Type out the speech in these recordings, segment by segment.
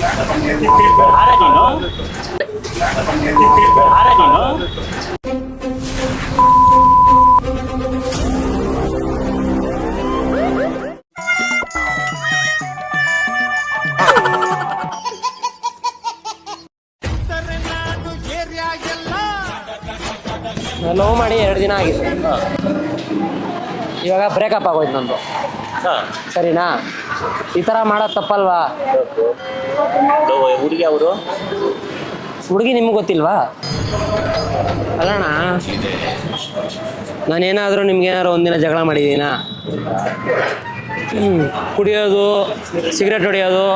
Love ಮಾಡಿ 2 ದಿನ ಆಗಿದೆ, ಇವಾಗ ಬ್ರೇಕಪ್ ಆಗೋಯ್ತು ನಂದು. ಸರಿನಾ? ಈ ಥರ ಮಾಡೋದು ತಪ್ಪಲ್ವಾ? ಹುಡುಗಿ ಅವರು ಹುಡುಗಿ ನಿಮ್ಗೆ ಗೊತ್ತಿಲ್ವಾ? ಅಲ್ಲಣ್ಣ, ನಾನೇನಾದರೂ ನಿಮ್ಗೇನಾದ್ರು ಒಂದಿನ ಜಗಳ ಮಾಡಿದ್ದೀನಾ? ಕುಡಿಯೋದು, ಸಿಗರೇಟ್ ಹೊಡಿಯೋದು,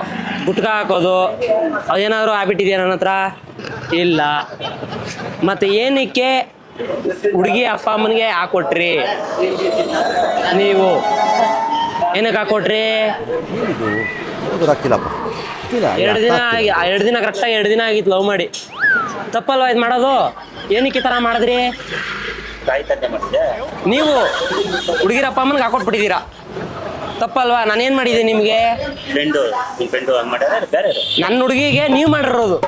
ಗುಟ್ಕಾ ಹಾಕೋದು ಅದೇನಾದರೂ ಹ್ಯಾಬಿಟ್ ಇದೆಯಾ ನನ್ನ ಹತ್ರ? ಇಲ್ಲ. ಮತ್ತು ಏನಕ್ಕೆ ಹುಡುಗಿ ಅಪ್ಪ ಅಮ್ಮನಿಗೆ ಹಾಕೊಟ್ರಿ ನೀವು? ಏನಕ್ಕೆ ಹಾಕೊಟ್ರಿ? 2 ದಿನ ಕರೆಕ್ಟಾಗಿ 2 ದಿನ ಆಗಿತ್ತು ಲವ್ ಮಾಡಿ. ತಪ್ಪಲ್ವಾ ಇದು ಮಾಡೋದು? ಏನಕ್ಕೆ ಈ ಥರ ಮಾಡಿದ್ರಿ ನೀವು? ಹುಡುಗಿರ ಅಪ್ಪ ಅಮ್ಮನಿಗೆ ಹಾಕೊಟ್ಬಿಟ್ಟಿದ್ದೀರಾ, ತಪ್ಪಲ್ವಾ? ನಾನೇನು ಮಾಡಿದ್ದೀನಿ ನಿಮಗೆ? ನನ್ನ ಹುಡುಗಿಗೆ ನೀವು ಮಾಡಿರೋದು.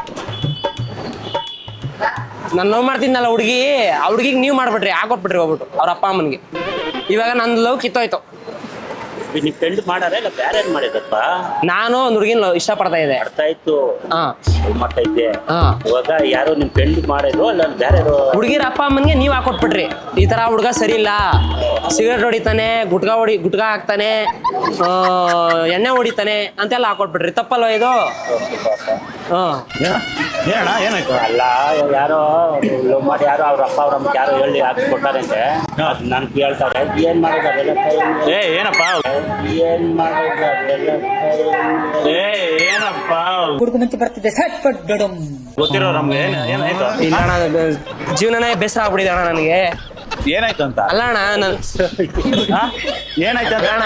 ನಾನು ಲವ್ ಮಾಡ್ತಿದ್ನಲ್ಲ ಹುಡುಗಿ, ಆ ಹುಡುಗಿಗೆ ನೀವು ಮಾಡ್ಬಿಟ್ರಿ, ಹಾಕೊಟ್ಬಿಟ್ರಿ ಹೋಗ್ಬಿಟ್ಟು ಅವ್ರ ಅಪ್ಪ ಅಮ್ಮನಿಗೆ. ಇವಾಗ ನನ್ನ ಲವ್ ಕಿತ್ತೋಯ್ತು. ನಾನು ಒಂದು ಹುಡುಗಿನ ಇಷ್ಟಪಡ್ತಾ ಇದ್ದೆ. ಯಾರೋ ನಿಮ್ ಫ್ರೆಂಡ್ ಮಾಡಿದ್ರು ಅಲ್ಲ ಬೇರೆ ಹುಡುಗಿರ ಅಪ್ಪ ಅಮ್ಮನಿಗೆ ನೀವು ಹಾಕೊಟ್ಬಿಟ್ರಿ. ಈ ತರ ಹುಡುಗ ಸರಿ ಇಲ್ಲ, ಸಿಗರೇಟ್ ಹೊಡಿತಾನೆ, ಗುಟ್ಕಾ ಹಾಕ್ತಾನೆ, ಎಣ್ಣೆ ಹೊಡಿತಾನೆ ಅಂತೆಲ್ಲ ಹಾಕೊಟ್ಬಿಟ್ರಿ. ತಪ್ಪಲ್ವ ಇದು? ಏನಾಯ್ತು? ಅಲ್ಲ, ಯಾರೋ ಲವ್ ಮಾಡಿ ಯಾರೋ ಅವ್ರ ಅಪ್ಪ ಅವ್ರ ಅಮ್ಮ ಯಾರೋ ಹೇಳಿ ಹಾಕಿಕೊಟ್ಟಾರೆ ಅಂತೆ. ನನ್ ಕೇಳ್ತಾರೆ ಏನ್ ಮಾಡೋದು? ಏನಪ್ಪ ಏನ್ ಮಾಡೋದು? ಏನಪ್ಪ ಹುಡುಗ ಮುಂಚೆ ಬರ್ತಿದ್ದೆ ಗೊತ್ತಿರೋ ನಮ್ಗೆ ಏನಾಯ್ತು? ಇಲ್ಲ ಅಣ್ಣ, ಜೀವನನೇ ಬೇಸರ ಆಗ್ಬಿಟ್ಟಿದೆ ಅಣ್ಣ ನನಗೆ. ಏನಾಯ್ತು ಅಂತ? ಅಲ್ಲ ಅಣ್ಣ, ಏನಾಯ್ತು ಅಣ್ಣ?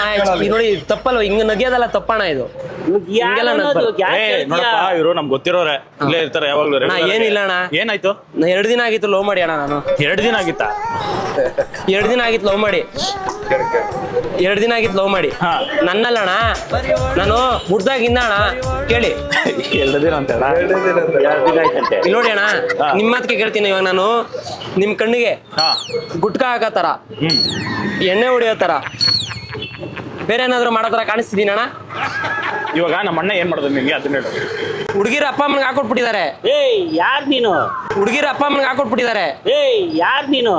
ನೋಡಿ, ತಪ್ಪಲ್ವ? ಹಿಂಗ ನಗಿಯೋದಲ್ಲ ತಪ್ಪಣ್ಣ ಇದು. ನೋಡಪ್ಪ, ಇವರು ನಮ್ಗೆ ಗೊತ್ತಿರೋರೆ, ಇಲ್ಲೇ ಇರ್ತಾರೆ ಯಾವಾಗ್ಲೂ. ಏನಿಲ್ಲ ಅಣ್ಣ. ಏನಾಯ್ತು? 2 ದಿನ ಆಗಿತ್ತು ಲವ್ ಮಾಡಿ ಅಣ್ಣ. ನಾನು 2 ದಿನ ಆಗಿತ್ತಾ? 2 ದಿನ ಆಗಿತ್ತು ಲವ್ ಮಾಡಿ. 2 ದಿನ ಆಗಿತ್ತು ಲವ್ ಮಾಡಿ. ನನ್ನಲ್ಲ ಅಣ್ಣ, ನಾನು ಮುಡ್ದಾಗಿಂದ ಅಣ್ಣ. ಕೇಳಿ, 2 ದಿನ ಅಂತ ಇಲ್ಲಿ ನೋಡಿ ಅಣ್ಣ, ನಿಮ್ಮ ಮಾತಿಗೆ ಕೇಳ್ತೀನಿ. ಇವಾಗ ನಾನು ನಿಮ್ ಕಣ್ಣಿಗೆ ಗುಟ್ಕಾ ಹಾಕತ್ತಾರ, ಎಣ್ಣೆ ಹೊಡಿಯೋ ತರ, ಬೇರೆ ಏನಾದ್ರು ಮಾಡೋ ತರ ಕಾಣಿಸ್ತಿದೀನಿ ಅಣ್ಣ? ಇವಾಗ ನಮ್ಮ ಅಣ್ಣ ಏನ್ ಮಾಡೋದು ನಿಮ್ಗೆ ಅದನ್ನ ಹೇಳು. ಹುಡುಗಿರ ಅಪ್ಪ ಅಮ್ಮನಿಗೆ ಹಾಕೊಟ್ಬಿಟ್ಟಿದ್ದಾರೆ. ಯಾರ್ ನೀನು? ಹುಡುಗಿರ ಅಪ್ಪ ಅಮ್ಮನಿಗೆ ಹಾಕೊಟ್ಬಿಟ್ಟಿದ್ದಾರೆ. ಯಾರ್ ನೀನು?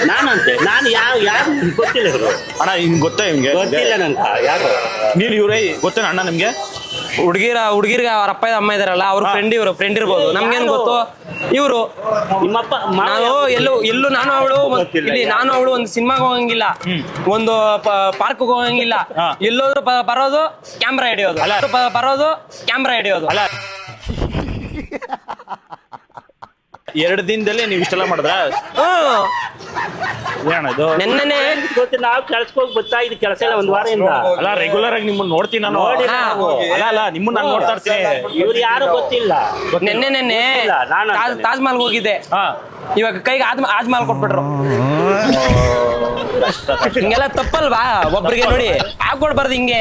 ನಾನಂತೆ ನಾನು ಯಾರು ಗೊತ್ತಿಲ್ಲ ಇವರು. ಅಣ್ಣ ಹಿಂಗ್ ಗೊತ್ತಾ? ನಿಮ್ಗೆ ಗೊತ್ತಿಲ್ಲ ನಂತ ಯಾರು ನೀನು? ಇವ್ರೇ ಗೊತ್ತೇನ ಅಣ್ಣ ನಿಮ್ಗೆ? ಹುಡುಗಿರ್ಗೆ ಅವ್ರ ಅಪ್ಪ ಅಮ್ಮ ಇದಾರಲ್ಲ, ಅವ್ರ ಫ್ರೆಂಡ್ ಇರ್ಬೋದು. ನಮ್ಗೇನ್ ಗೊತ್ತು? ಇವರು ನಿಮ್ಮಪ್ಪ ನಾನು ಎಲ್ಲೂ ನಾನು ಅವಳು ಒಂದು ಸಿನಿಮಾಗೆ ಹೋಗಂಗಿಲ್ಲ, ಒಂದು ಪಾರ್ಕ್ ಹೋಗಂಗಿಲ್ಲ. ಎಲ್ಲೋದ್ರು ಬರೋದು ಕ್ಯಾಮ್ರಾ ಹಿಡಿಯೋದು, ಕ್ಯಾಮ್ರಾ ಹಿಡಿಯೋದು. 2 ದಿನದಲ್ಲೇ ನೀವು ಇಷ್ಟೆಲ್ಲ ಮಾಡಿದ್ರ? ಏನದು? ನೆನ್ನೆ ಗೊತ್ತಿಲ್ಲ, ನಾವು ಕೆಲ್ಸಕ್ಕೆ ಬರ್ತಾ ಇದ್ ಕೆಲಸ ಇಲ್ಲ 1 ವಾರದಿಂದ. ಅಲ್ಲ, ರೆಗ್ಯುಲರ್ ಆಗಿ ನಿಮ್ಮನ್ನ ನೋಡ್ತೀನಿ ನಾನು. ಅಲ್ಲ ನಿಮ್ಮನ್ನ ನಾನು ನೋಡ್ತಾ ಇರ್ತೀನಿ. ಇವ್ರು ಯಾರು ಗೊತ್ತಿಲ್ಲ. ನೆನ್ನೆ ತಾಜ್ ಮಹಲ್ ಹೋಗಿದ್ದೆ, ಇವಾಗ ಕೈಗೆ ಆಜ್ ಮಹಲ್ ಕೊಟ್ಬಿಟ್ರು. ಹಿಂಗೆಲ್ಲ ತಪ್ಪಲ್ವಾ? ಒಬ್ರಿಗೆ ನೋಡಿ ಹಾಕೊಡ್ಬಾರ್ದು. ಹಿಂಗೆ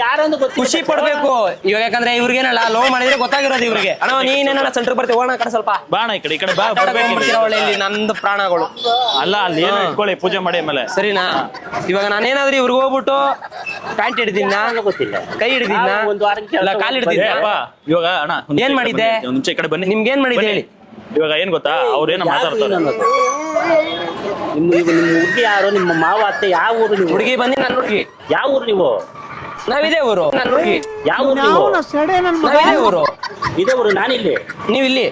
ಯಾರಂದು ಖುಷಿ ಪಡ್ಬೇಕು ಇವಾಗ. ಯಾಕಂದ್ರೆ ಇವ್ರಿಗೇನಲ್ಲ ಲವ್ ಮಾಡಿದ್ರೆ ಗೊತ್ತಾಗಿರೋದು ಇವ್ರಿಗೆ. ಅಣ್ಣ ನೀನೇನಲ್ಲ ಸೆಂಟ್ರ್ ಬರ್ತೀವಿ, ಹೋಗೋಣ ಕಡೆ ಸ್ವಲ್ಪ ಬಾಣ, ಈ ಕಡೆ ಬಾ. ಒಳ್ಳೆ ನಂದು ಪ್ರಾಣಗಳು ಅಲ್ಲ, ಅಲ್ಲಿ ಏನು ಇಟ್ಕೊಳ್ಳಿ, ಪೂಜೆ ಮಾಡಿ ಆಮೇಲೆ. ಸರಿನಾ? ಇವಾಗ ನಾನೇನಾದ್ರೂ ಇವ್ರಿಗೆ ಹೋಗ್ಬಿಟ್ಟು ಪ್ಯಾಂಟ್ ಹಿಡಿದಿನ, ಗೊತ್ತಿಲ್ಲ, ಕೈ ಹಿಡಿದಿನ, ಕಾಲು ಹಿಡಿದಿನ, ಇವಾಗ ಅಣ್ಣ ಏನ್ ಮಾಡಿದ್ದೆ? ಮುಂಚೆ ಈ ಕಡೆ ಬನ್ನಿ. ನಿಮ್ಗೆ ಏನ್ ಮಾಡಿದ್ದೆ ಹೇಳಿ? ಇವಾಗ ಏನ್ ಗೊತ್ತಾ, ಅವ್ರೇನೋ ಮಾತಾಡ್ತಾರೆ. ನಿಮ್ಮ ಹುಡುಗಿ ಯಾರು? ನಿಮ್ಮ ಮಾವ ಅತ್ತೆ ಯಾವ ಊರು? ನೀವು ಹುಡುಗಿ ಬಂದು ನನ್ನ ಹುಡುಗಿ ಯಾವ ಊರು? ನೀವು ನಾವಿದೇ ಊರು. ನನ್ನ ಹುಡುಗಿ ಯಾವ ಊರು? ನೀವು ನಾವಿದೇ ಊರು. ಇದೇ ಊರು. ನಾನಿಲ್ಲಿ, ನೀವಿಲ್ಲಿ.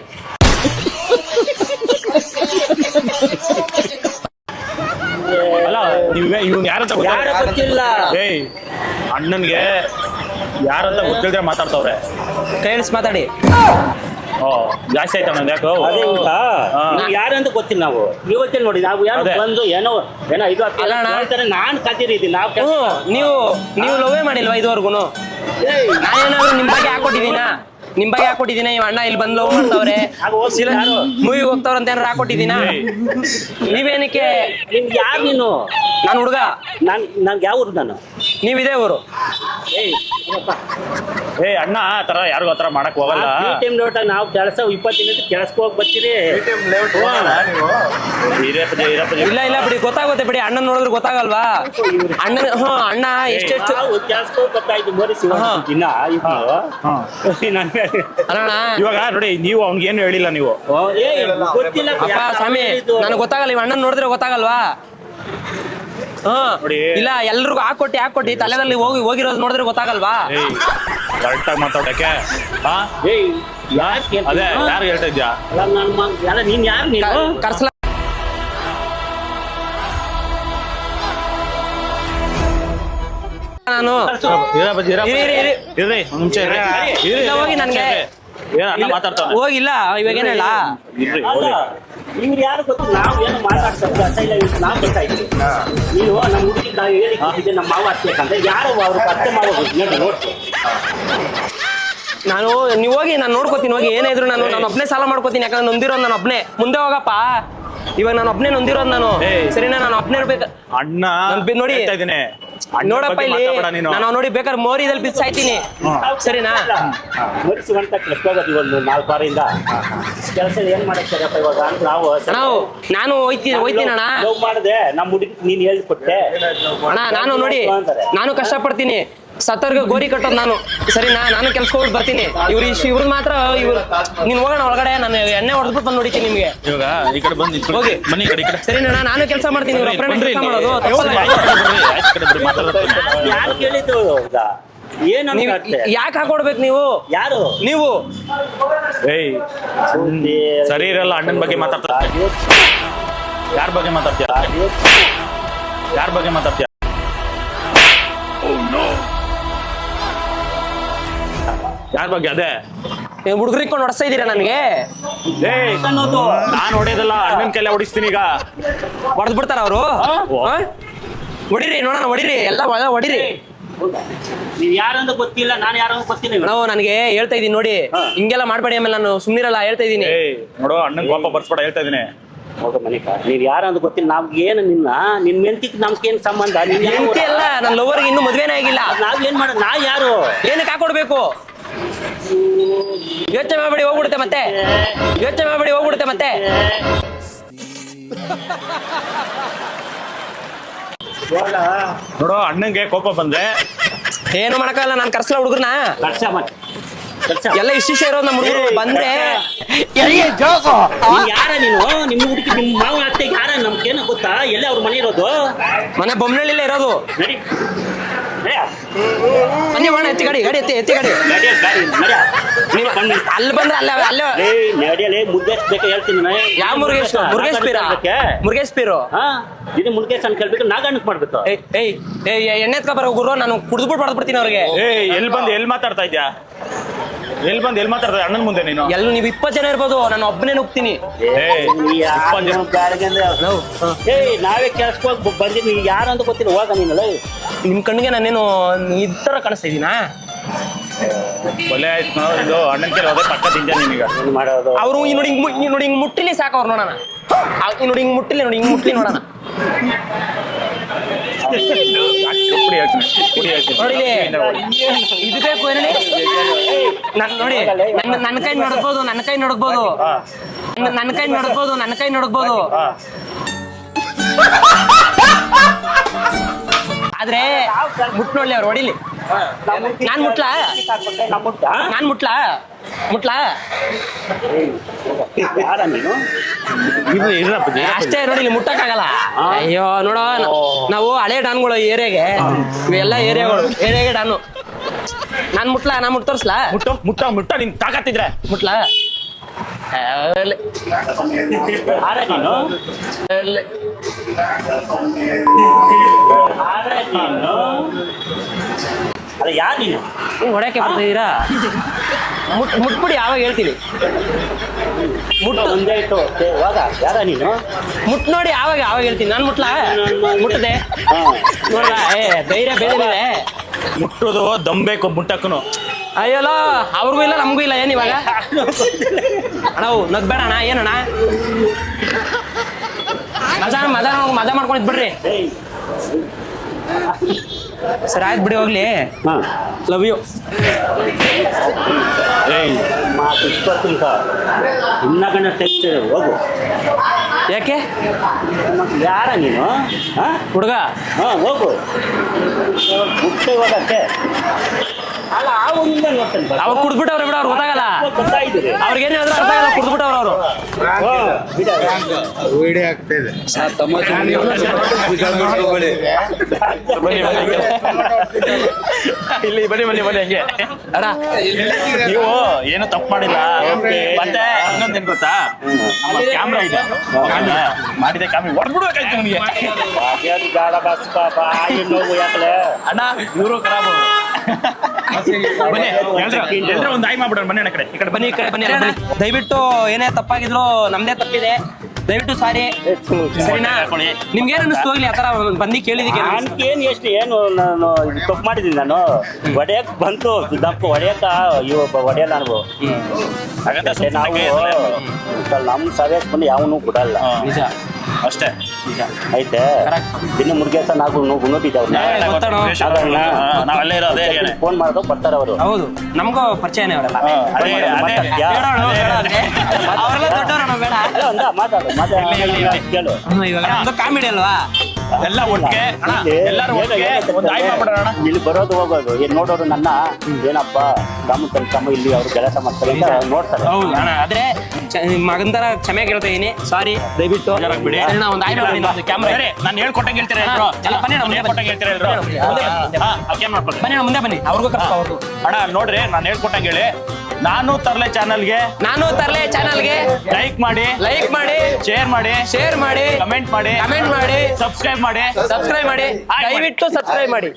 ಅಲ್ಲ, ಇವ್ನು ಯಾರಂತ ಗೊತ್ತಿಲ್ಲ. ಏಯ್, ಅಣ್ಣನ್ಗೆ ಯಾರಂತ ಗೊತ್ತಿಲ್ಲದೆ ಮಾತಾಡ್ತವ್ರೆ. ಕೈ ಹಿಡಿಸಿ ಮಾತಾಡಿ. ಜಾಸ್ತಿ ಆಯ್ತು ಅಣ್ಣ. ಯಾಕೋ ಯಾರಂತ ಗೊತ್ತಿಲ್ಲ. ನಾವು ಇವತ್ತೇ ನೋಡಿ, ನಾವು ಯಾರು ಬಂದು ಏನೋ ಇದು ಹೇಳ್ತಾರೆ. ನಾನ್ ಕದಿರಿದ್ದೀನಿ. ನೀವು ಲವ್ವೇ ಮಾಡಿಲ್ವಾ ಇದುವರೆಗೂ? ನಾನೇನಾದ್ರು ನಿಮ್ ಬಗ್ಗೆ ಹಾಕೊಟ್ಟಿದ್ದೀನ? ಇವ್ ಅಣ್ಣ ಇಲ್ಲಿ ಬಂದು ಲವ್ ಮಾಡ್ತಾವ್ರೆ, ಮೂವಿಗೆ ಹೋಗ್ತಾವ್ರ ಅಂತ ಏನಾರು ಹಾಕೊಟ್ಟಿದ್ದೀನ? ನೀವೇನಕ್ಕೆ? ನಿಮ್ಗೆ ಯಾರು ನೀನು? ನಾನು ಹುಡುಗ. ನನ್ಗೆ ಯಾವ ಊರು? ನಾನು ನೀವಿದೆ ಊರು. ಅಣ್ಣ ಆ ತರ ಯಾರಿಗೂ ಆತರ ಮಾಡಕ್ ಹೋಗಲ್ಲ. ಟೈಮ್ ನೋಟ ನಾವು ಕೆಲಸ 20 ನಿಮಿಷ ಕೆಲ್ಸಕ್ಕೆ ಹೋಗಿ ಬರ್ತೀರಿ. ಇಲ್ಲ ಇಲ್ಲ ಬಿಡಿ, ಗೊತ್ತಾಗುತ್ತೆ ಬಿಡಿ. ಅಣ್ಣನ ನೋಡಿದ್ರೆ ಗೊತ್ತಾಗಲ್ವಾ ಅಣ್ಣನ? ಅಣ್ಣ ಎಷ್ಟೆಷ್ಟು ಕೆಲ್ಸಕ್ಕೆ ಹೋಗಿ ಬರ್ತಾಯಿದ್ದು ಮೋರಿಸಿ ದಿನ ಅಲ್ಲಣ್ಣ. ಇವಾಗ ನೋಡಿ, ನೀವು ಅವ್ನಿಗೆ ಏನು ಹೇಳಿಲ್ಲ ನೀವು. ಗೊತ್ತಿಲ್ಲ ಅಪ್ಪ ಸ್ವಾಮಿ, ನನಗೆ ಗೊತ್ತಾಗಲ್ಲ. ಇವ್ ಅಣ್ಣನ್ ನೋಡಿದ್ರೆ ಗೊತ್ತಾಗಲ್ವಾ? ನೋಡಿ. ಇಲ್ಲ, ಎಲ್ರಿಗೂ ಹಾಕೊಟ್ಟಿ ತಲೆದಲ್ಲಿ ಹೋಗಿರೋದು ನೋಡಿದ್ರೆ ಗೊತ್ತಾಗಲ್ವಾ? ಕರೆಕ್ಟಾಗಿ ಮಾತಾಡಕ್ಕೆ. ಅದೇ ಯಾರು ಹೇಳ್ತಾ ಇದ್ಯಾ? ನೀನ್ ಯಾರು ನೀನು ಕರ್ಸಲ ನಾನು ಇರ್ರಿ ಒಂದ್ ನಿಮಿಷ ಹೋಗಿ ನನ್ಗೆ ಮಾತಾಡ್ತಾನೆ. ಹೋಗಿಲ್ಲ ಇವಾಗ ಏನ್ ಹೇಳ? ನಿಮ್ಗೆ ಯಾರು ಗೊತ್ತಿಲ್ಲ. ನಾವು ಏನು ಮಾತಾಡ್ತಾರೆ ಅಸೈಲ ನಾವು ಗೊತ್ತಾಯ್ತು. ನೀವು ನಮ್ಮ ಹುಡುಗಿ ನಾವು ಹೇಳಿ ನಮ್ಮ ಮಾವ ಹತ್ಬೇಕಂದ್ರೆ ಯಾರು ಅವ್ರು ಅತ್ತೆ ಮಾವ ನೋಡ್ತು. ನೀವು ಹೋಗಿ, ನಾನು ನೋಡ್ಕೋತೀನಿ. ಹೋಗಿ ಏನೇ ಇದ್ರು ನಾನು ಒಬ್ನೇ ಸಾಲ ಮಾಡ್ಕೋತೀನಿ. ಯಾಕಂದ್ರೆ ನೊಂದಿರೋದು ನಾನು ಒಬ್ನೇ. ಮುಂದೆ ಹೋಗಪ್ಪ. ಇವಾಗ ನಾನು ಒಬ್ನೇ ನೊಂದಿರೋದು ನಾನು. ಸರಿನಾ? ನಾನು ಒಬ್ನೇ ಇರ್ಬೇಕು. ಅಣ್ಣ ನೋಡಿ ನೋಡಪ್ಪ, ಇಲ್ಲಿ ನಾನು ನೋಡಿ ಬೇಕಾದ್ರೆ ಮೋರಿದಲ್ಲಿ ಬಿದ್ದು ಸಾಯ್ತೀನಿ. ಸರಿನಾ? ಮುಗಿಸುವಂತ ಕೆಲಸೋಗೋದು ಒಂದು 4 ವಾರದಿಂದ ಕೆಲಸ ಏನ್ ಮಾಡಕ್ಕಾಗಪ್ಪ ಇವಾಗ ಅಂತ ನಾನು ಹೋಯ್ತೀನಿ ಅಣ್ಣ. ಲವ್ ಮಾಡಿದೆ ನಮ್ಮ ಹುಡುಗಿ ನೀನ್ ಹೇಳ್ಕೊಟ್ಟೆ ಅಣ್ಣ. ನಾನು ಕಷ್ಟಪಡ್ತೀನಿ. ಸತ್ತರ್ಗೆ ಗೋರಿ ಕಟ್ಟೋದು ನಾನು. ಸರಿನಾ? ನಾನು ಕೆಲ್ಸ ಹೋಗಿ ಬರ್ತೀನಿ. ಇವ್ರು ಮಾತ್ರ ನೀನ್ ಹೋಗೋಣ ಒಳಗಡೆ. ನಾನು ಎಣ್ಣೆ ಹೊಡೆದ್ಬಿಟ್ಟು ಬಂದು ನೋಡಿತೀನಿ ನಿಮ್ಗೆ. ಇವಾಗ ಈ ಕಡೆ ಬಂದು ಹೋಗಿ ಬನ್ನಿ ಈ ಕಡೆ. ಸರಿನಾ? ನಾನು ಕೆಲಸ ಮಾಡ್ತೀನಿ. ಇವ್ರ ಕೆಲಸ ಮಾಡೋದು ಯಾರು ಕೇಳಿದ್ದು? ಯಾಕೆ ಹಾಕೊಡ್ಬೇಕು ನೀವು? ಯಾರು ನೀವು? ಸರಿ ಇರಲ್ಲ. ಅಣ್ಣನ ಬಗ್ಗೆ ಮಾತಾಡ್ತಾ ಯಾರ ಬಗ್ಗೆ ಮಾತಾಡ್ತೀಯ? ಯಾರ ಬಗ್ಗೆ ಮಾತಾಡ್ತೀಯ? ಯಾರ ಬಗ್ಗೆ? ಅದೇ ಹುಡುಗರಿಕೊಂಡು ಹೊಡ್ಸ್ತಾ ಇದೀರಾ ನನಗೆ? ನಾನ್ ಹೊಡೆಯೋದಲ್ಲ, ಅಣ್ಣನ ಕೈಲೇ ಹೊಡಿಸ್ತೀನಿ. ಈಗ ಹೊಡೆದ್ ಬಿಡ್ತಾರ ಅವರು? ಹೊಡಿರಿ ನೋಡೋಣ, ಹೊಡಿರಿ ಎಲ್ಲ ಹೊಡಿರಿ. ನೀವ್ ಯಾರಂತ ಗೊತ್ತಿಲ್ಲ, ನಾನು ಯಾರಂತ ಗೊತ್ತಿಲ್ಲ. ನಾವು ನನಗೆ ಹೇಳ್ತಾ ಇದೀನಿ ನೋಡಿ, ಹಿಂಗೆಲ್ಲ ಮಾಡ್ಬೇಡಿ. ಆಮೇಲೆ ನಾನು ಸುಮ್ನಿರಲ್ಲ, ಹೇಳ್ತಾ ಇದೀನಿ. ನೋಡು, ಅಣ್ಣನ್ ಕೋಪ ಬರ್ಸ್ಬೇಡ, ಹೇಳ್ತಾ ಇದೀನಿ. ನೀವ್ ಯಾರಂತ ಗೊತ್ತಿಲ್ಲ. ನಮ್ಗೆ ಏನು ನಿನ್ ಮೆಂತಿಕ್ ನಮ್ಗೇನ್ ಸಂಬಂಧ? ಹೆಂಡತಿ ಅಲ್ಲ, ನನ್ನ ಲವರ್ಗೆ ಇನ್ನೂ ಮದ್ವೆನೇ ಆಗಿಲ್ಲ. ನಾವ್ ಏನ್ ಮಾಡೋದು? ನಾ ಯಾರು? ಏನಕ್ಕೆ ಹಾಕೊಡ್ಬೇಕು? ಯೋಚನೆ ಮಾಡ್ಬೇಡಿ, ಹೋಗ್ಬಿಡುತ್ತೆ ಮತ್ತೆ. ಯೋಚನೆ ಮಾಡ್ಬೇಡಿ, ಹೋಗ್ಬಿಡುತ್ತೆ ಮತ್ತೆ. ನೋಡು, ಅಣ್ಣಂಗೆ ಕೋಪ ಬಂದ್ರೆ ಏನು ಮಾಡಕ್ಕಾಗಲ್ಲ. ನಾನು ಕರ್ಸಲ್ಲ ಹುಡುಗರ್ನ. ಎಲ್ಲ ಇಷ್ಟ ಇರೋದು ನಮ್ಮ ಹುಡುಗರು ಬಂದ್ರೆ. ಯಾರ ನೀನು? ನಿಮ್ಮ ಹುಡುಗಿ ನಿಮ್ಮ ಮಾವ ಅತ್ತೆಗೆ ಯಾರ? ನಮ್ಗೇನ ಗೊತ್ತಾ? ಎಲ್ಲಿ ಅವ್ರ ಮನೆ ಇರೋದು? ಮನೆ ಬೊಮ್ಮನಹಳ್ಳಿಲೇ ಇರೋದು. ನಡಿ ಬನ್ನಿ ಹೋಣ. ಎತ್ತಿ ಗಾಡಿ ಎತ್ತಿ ಗಾಡಿ. ನೀವು ಅಲ್ಲಿ ಬಂದ್ರೆ ಅಲ್ಲೇ ನಡಿಯಲೇ ಮುರುಗೇಶ್ ಹೇಳ್ತೀನಿ. ಯಾವ ಮುರುಗೇಶ್ ಪೀರು? ಇದು ಮುರುಗೇಶ್ ಅಂತ ಕೇಳ್ಬೇಕು. ನಾಗಣ್ಣಕ್ ಮಾಡ್ಬೇಕು. ಎಣ್ಣೆ ಎತ್ಕೊ ಬರೋ ಗುರು. ನಾನು ಕುಡಿದ್ಬಿಟ್ಟು ಹೊಡೆದ್ಬಿಡ್ತೀನಿ ಅವ್ರಿಗೆ. ಎಲ್ಲಿ ಮಾತಾಡ್ತಾ ಇದ್ಯಾ? ಎಲ್ಲಿ ಮಾತಾಡ್ತಾ ಅಣ್ಣನ ಮುಂದೆ ನೀನು? ನೀವು 20 ಜನ ಇರ್ಬೋದು, ನಾನು ಒಬ್ಬನೇ ನುಗ್ತೀನಿ. ನಾವೇ ಕೆಲ್ಸಕ್ಕೆ ಹೋಗಿ ಬಂದಿನಿ. ಯಾರು ಅಂತ ಗೊತ್ತಿಲ್ಲ. ಹೋಗ ನೀನಲ್ಲ. ನಿಮ್ ಕಣ್ಣಿಗೆ ನಾನೇನು ಈ ತರ ಕಾಣಿಸ್ತಾ ಇದೀನಾ? ಒಳ್ಳೆ ಆಯ್ತು. ಇದು ಅಣ್ಣನ ಕೇಳಿ ಹೋದ್ರೆ ಪಕ್ಕ ತಿಂಜ ನಿನಗ ಮಾಡೋದು. ಅವರು ನೋಡಿ ಹಿಂಗ್ ಮುಟ್ಟಿಲಿ ಸಾಕು. ಅವ್ರು ನೋಡೋಣ. ನೋಡಿ ಹಿಂಗ್ ಮುಟ್ಟಿಲಿ ನೋಡೋಣ. ನೋಡಿಲಿ, ಇದು ಬೇಕು ನೋಡಿ. ನನ್ನ ಕೈ ನಡಗ್ಬೋದು. ಆದ್ರೆ ಮುಟ್ ನೋಡ್ಲಿ, ಅವ್ರು ಹೊಡಿಲಿ. ನಾನ್ ಮುಟ್ಲಾ? ಅಷ್ಟೇ ನೋಡಿ, ಇಲ್ಲಿ ಮುಟ್ಟಕ್ಕಾಗಲ್ಲ. ಅಯ್ಯೋ ನೋಡೋ, ನಾವು ಹಳೆ ಡಾನ್ಗಳು ಏರಿಯಾಗೆ, ಇವೆಲ್ಲ ಏರಿಯಾಗೆ ಡಾನು. ನಾನ್ ಮುಟ್ ತೋರ್ಸ್ಲಾ? ಮುಟ್ಟ ನಿನ್ ತಾಕತ್ತಿದ್ರೆ ಮುಟ್ಲಾ? ಅದ ಯಾರು ನೀನು? ಹೊಡ್ಯಾಕೆ ಬರ್ತಿದ್ದೀರಾ? ಮುಟ್ಬಿಡಿ, ಯಾವಾಗ ಹೇಳ್ತೀನಿ. ಮುಂದೆ ಇಟ್ಟು ಹೋಗ. ಯಾರ ನೀನು? ಮುಟ್ ನೋಡಿ, ಯಾವಾಗ ಹೇಳ್ತೀನಿ. ನಾನು ಮುಟ್ಟದೆ ನೋಡ್ಲ. ಧೈರ್ಯ ಬೇರೆ. ಮುಟ್ಟೋದು ದಮ್ಬೇಕು ಮುಟ್ಟಕ್ಕನು. ಅಯ್ಯಲ್ಲ, ಅವ್ರಿಗೂ ಇಲ್ಲ ನಮಗೂ ಇಲ್ಲ. ಏನ್ ಇವಾಗ ಅಣ್ಣ ನಗ್ಬೇಡ ಅಣ್ಣ. ಏನಣ್ಣ ಮಜಾ ಮಾಡ್ಕೊಂಡಿದ್ ಬಿಡ್ರಿ. ಸರ್ ಆಯ್ತು ಬಿಡಿ ಹೋಗ್ಲಿ. ಹಾಂ ಲವ್ ಯು. ಏಯ್ ಮಾತು ಇಷ್ಟೊತ್ತಿಂಕ ಇನ್ನ ಗಂಡ ತೆಗ್ದು ಹೋಗು. ಯಾಕೆ ಯಾರ ನೀನು? ಹಾಂ ಹುಡುಗ? ಹಾಂ ಹೋಗು. ಹುಟ್ಟೆ ಹೋಗಕ್ಕೆ ಅಲ್ಲ ಆವಾಗಿಂದ ನೋಡ್ತೇನೆ ಬಾ. ಅವ್ರು ಕುಡ್ದ್ಬಿಟ್ಟವ್ರೆ ಬಿಡ, ಅವ್ರು ಗೊತ್ತಾಗಲ್ಲ. ಗೊತ್ತಾಯ್ತು ಅವ್ರಿಗೇನು ಹೇಳಿದ್ರು ಅರ್ಥ ಆಗಲ್ಲ, ಕುಡ್ದ್ಬಿಟ್ಟವ್ರು ಅವರು. ವಿಡಿಯೋ ಆಗ್ತಿದೆ. ಬನ್ನಿ ಇಲ್ಲಿ ಬನ್ನಿ ಬನ್ನಿ ಬನ್ನಿ ಹಂಗೆ. ಅಣ್ಣ ನೀವು ಏನು ತಪ್ಪು ಮಾಡಿಲ್ಲ. ಮತ್ತೆ ಇನ್ನೊಂದೇನ್ ಗೊತ್ತಾ, ಕ್ಯಾಮ್ರಾ ಇದೆ, ಮಾಡಿದೆ ಕ್ಯಾಮ್ರಾ ಹೊಡ್ಬಿಡ್ಬೇಕಾಯ್ತು ನನಗೆ. ಅದೇನು ಬೇಡ ಬಸ್ ಪಾಪ ಆಗಿನ ನೋವು ಯಾಕಲೆ. ಅಣ್ಣ ಇವರು ಖರಾಬ್. ಬನ್ನಿ ಎಲ್ರು ಒಂದು ಆಯ್ ಮಾಡ್ಬಿಡೋಣ. ಬನ್ನಿ ಅಣ್ಣ ಕಡೆ, ಈ ಕಡೆ ಬನ್ನಿ, ಈ ಕಡೆ ಬನ್ನಿ ಅಣ್ಣ, ಬನ್ನಿ. ದಯವಿಟ್ಟು ಏನೇ ತಪ್ಪಾಗಿದ್ರು ನಮ್ದೇ ತಪ್ಪಿದೆ, ದಯವಿಟ್ಟು ಸಾರಿ. ಸರಿನಾ? ನಿಮ್ಗೇನು ಅನ್ನಿಸ್ತು ಹೋಗ್ಲಿ, ಆತರ ಬಂದು ಕೇಳಿದಕ್ಕೆ. ನನ್ಗೇನು ಎಷ್ಟು ಏನು ನಾನು ತಪ್ಪು ಮಾಡಿದ್ದೀನಿ. ನಾನು ಹೊಡೆಯಕ್ ಬಂತು ದಪ್ಪ ಹೊಡೆಯಕ್ಕ ಇವ ಹೊಡೆಯಲ್ಲ ನಾನು. ಹಾಗಂತ ಮತ್ತೆ ನಾವು ನಮ್ಮ ಸರ್ವಿಸ್ ಬಂದು ಯಾವನು ಕೊಡಲ್ಲ. ನಿಜ ಅಷ್ಟೇ. ಐತೆ ದಿನ ಮುರುಗೇಶ ನಾವು ನೋಡಿದ್ದೇವೆ. ನಾವೆಲ್ಲ ಇರೋದೇ ಫೋನ್ ಮಾಡೋದು ಬರ್ತಾರೆ ಅವರು. ಹೌದು, ನಮಗೂ ಪರಿಚಯನೇ ಅವರೆಲ್ಲ. ಅದೇ ಅವರೆಲ್ಲ ದೊಡ್ಡವರು, ನಾವು ಬೇಡ. ಅಲ್ಲ ಒಂದ ಮಾತಾಡು ಕೇಳು. ಇವಾಗ ನಮ್ದು ಕಾಮಿಡಿ ಅಲ್ವಾ? ಎಲ್ಲ ಒಟ್ಟಿಗೆ ಎಲ್ಲರೂ ಒಟ್ಟಿಗೆ ಒಂದು ಆಯ್ ಮಾಡ್ಬಿಡೋಣ ಅಣ್ಣ. ಇಲ್ಲಿ ಬರೋದು ಹೋಗೋದು ಏನ್ ನೋಡೋರು ನನ್ನ ಏನಪ್ಪ ತಮ್ಮ ಇಲ್ಲಿ ಅವ್ರು ಕೆಲಸ ಮಾಡ್ತಾರೆ ಅಂತ ನೋಡ್ತಾರೆ. ಹೌದು ಅಣ್ಣ, ಆದ್ರೆ ನಿಮ್ ಮಗನ್ ತರ ಕ್ಷಮೆ ಕೇಳ್ತಾ ಇದೀನಿ, ಸಾರಿ. ದಯವಿಟ್ಟು ಬಿಡಿ. ಒಂದು ಆಯ್ ಮಾಡಿ ಕ್ಯಾಮ್ರಾ. ಸರಿ, ನಾನು ಹೇಳ್ಕೊಟ್ಟಂಗೆ ಹೇಳ್ತೀರಾ ಎಲ್ರು? ಬನ್ನಿ ಅಣ್ಣ, ಹೇಳ್ಕೊಟ್ಟಂಗೆ ಹೇಳ್ತೀರಾ ಎಲ್ರು? ಕ್ಯಾಮ್ ಮಾಡ್ಕೊಳ್ಳಿ. ಬನ್ನಿ ಅಣ್ಣ, ಮುಂದೆ ಬನ್ನಿ. ಅವ್ರಿಗೂ ಕಷ್ಟ ಅವ್ರಿಗೂ. ಅಣ್ಣ ನೋಡ್ರಿ, ನಾನು ಹೇಳ್ಕೊಟ್ಟಂಗೆ ಹೇಳಿ. ನಾನು ತರ್ಲೆ ಚಾನಲ್ಗೆ ಲೈಕ್ ಮಾಡಿ, ಶೇರ್ ಮಾಡಿ, ಕಮೆಂಟ್ ಮಾಡಿ, ಕಮೆಂಟ್ ಮಾಡಿ, ಸಬ್ಸ್ಕ್ರೈಬ್ ಮಾಡಿ. ದಯವಿಟ್ಟು ಸಬ್ಸ್ಕ್ರೈಬ್ ಮಾಡಿ.